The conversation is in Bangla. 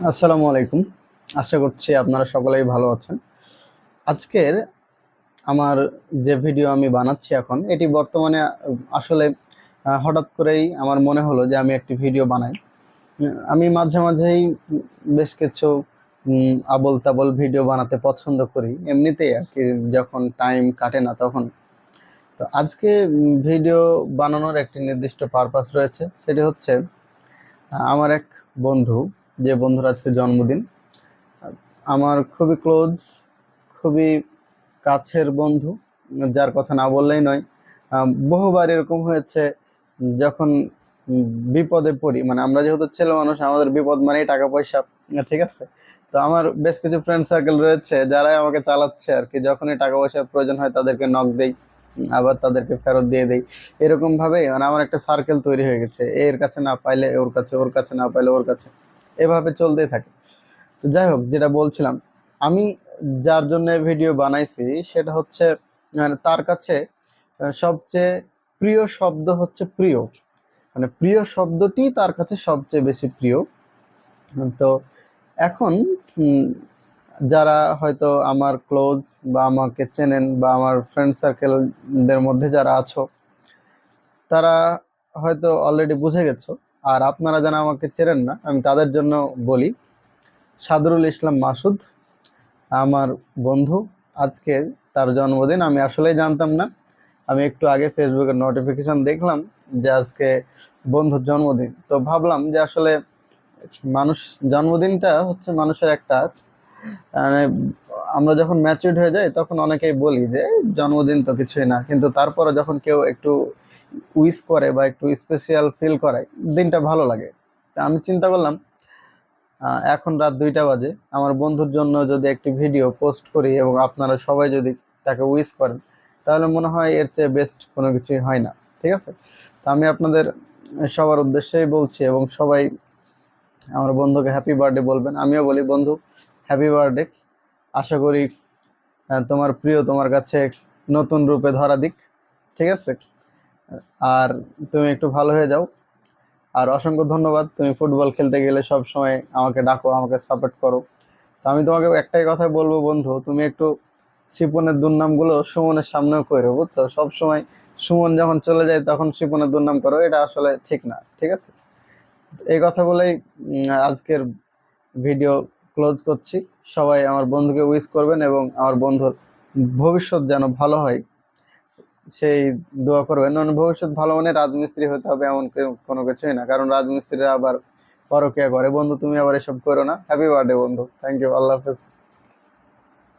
আসসালামু আলাইকুম। আশা করছি আপনারা সকলেই ভালো আছেন। আজকের আমার যে ভিডিও আমি বানাচ্ছি এখন, এটি বর্তমানে আসলে হঠাৎ করেই আমার মনে হলো যে আমি একটি ভিডিও বানাই। আমি মাঝে মাঝেই বেশ কিছু আবোল তাবোল ভিডিও বানাতে পছন্দ করি, এমনিতেই আর কি, যখন টাইম কাটে না তখন। তো আজকে ভিডিও বানানোর একটি নির্দিষ্ট পারপাস রয়েছে, সেটি হচ্ছে আমার এক বন্ধু, যে বন্ধুর আজকে জন্মদিন। আমার খুবই ক্লোজ, খুবই কাছের বন্ধু, যার কথা না বললেই নয়। বহুবার এরকম হয়েছে, যখন বিপদে পড়ি, মানে আমরা যেহেতু ছেলে মানুষ, আমাদের বিপদ মানেই টাকা পয়সা। ঠিক আছে। তো আমার বেশ কিছু ফ্রেন্ড সার্কেল রয়েছে যারাই আমাকে চালাচ্ছে আর কি, যখনই টাকা পয়সার প্রয়োজন হয় তাদেরকে নক দেই, আবার তাদেরকে ফেরত দিয়ে দেই। এরকম ভাবে মানে আমার একটা সার্কেল তৈরি হয়ে গেছে, এর কাছে না পাইলে ওর কাছে, ওর কাছে না পাইলে ওর কাছে, এভাবে চলতেই থাকে। তো যাই হোক, যেটা বলছিলাম, আমি যার জন্য ভিডিও বানাইছি সেটা হচ্ছে, মানে তার কাছে সবচেয়ে প্রিয় শব্দ হচ্ছে প্রিয়, মানে প্রিয় শব্দটি তার কাছে সবচেয়ে বেশি প্রিয়। তো এখন উম, যারা হয়তো আমার ক্লোজ বা আমাকে চেনেন বা আমার ফ্রেন্ড সার্কেলদের মধ্যে যারা আছো, তারা হয়তো অলরেডি বুঝে গেছো। আর আপনারা যারা আমাকে চেনেন না, আমি তাদের জন্য বলি, সাদরুল ইসলাম মাসুদ আমার বন্ধু। আজকে তার জন্মদিন, আমি আসলেই জানতাম না। আমি একটু আগে ফেসবুকের নোটিফিকেশন দেখলাম যে আজকে বন্ধুর জন্মদিন, তো ভাবলাম যে আসলে মানুষ, জন্মদিনটা হচ্ছে মানুষের একটা, মানে আমরা যখন ম্যাচিউরড হয়ে যাই তখন অনেকেই বলি যে জন্মদিন তো কিছুই না, কিন্তু তারপরে যখন কেউ একটু উইশ করে বা একটু স্পেশাল ফিল করায়, দিনটা ভালো লাগে। তা আমি চিন্তা করলাম, এখন রাত 2টা বাজে, আমার বন্ধুর জন্য যদি একটি ভিডিও পোস্ট করি এবং আপনারা সবাই যদি তাকে উইশ করেন, তাহলে মনে হয় এর চেয়ে বেস্ট কোনো কিছুই হয় না। ঠিক আছে। তো আমি আপনাদের সবার উদ্দেশ্যেই বলছি, এবং সবাই আমার বন্ধুকে হ্যাপি বার্থডে বলবেন। আমিও বলি, বন্ধু হ্যাপি বার্থডে। আশা করি তোমার প্রিয় তোমার কাছে নতুন রূপে ধরা দিক। ঠিক আছে। আর তুমি একটু ভালো হয়ে যাও। আর অসংখ্য ধন্যবাদ, তুমি ফুটবল খেলতে গেলে সব সময় আমাকে ডাকো, আমাকে সাপোর্ট করো। তো আমি তোমাকে একটাই কথা বলবো, বন্ধু তুমি একটু শিপনের দুর্নাম গুলো সুমনের সামনেও করো, বুঝছো? সব সময় সুমন যখন চলে যায় তখন শিপনের দুর্নাম করো, এটা আসলে ঠিক না। ঠিক আছে। এই কথা বলেই আজকের ভিডিও ক্লোজ করছি। সবাই আমার বন্ধুকে উইশ করবেন এবং আমার বন্ধুর ভবিষ্যৎ যেন ভালো হয় সেই দোয়া করবেন। মানে ভবিষ্যৎ ভালো মানে রাজমিস্ত্রি হতে হবে এমন কোনো কিছুই না, কারণ রাজমিস্ত্রিরা আবার পরকিয়া করে। বন্ধু তুমি আবার এসব করো না। হ্যাপি বার্থডে বন্ধু, থ্যাংক ইউ, আল্লাহ হাফেজ।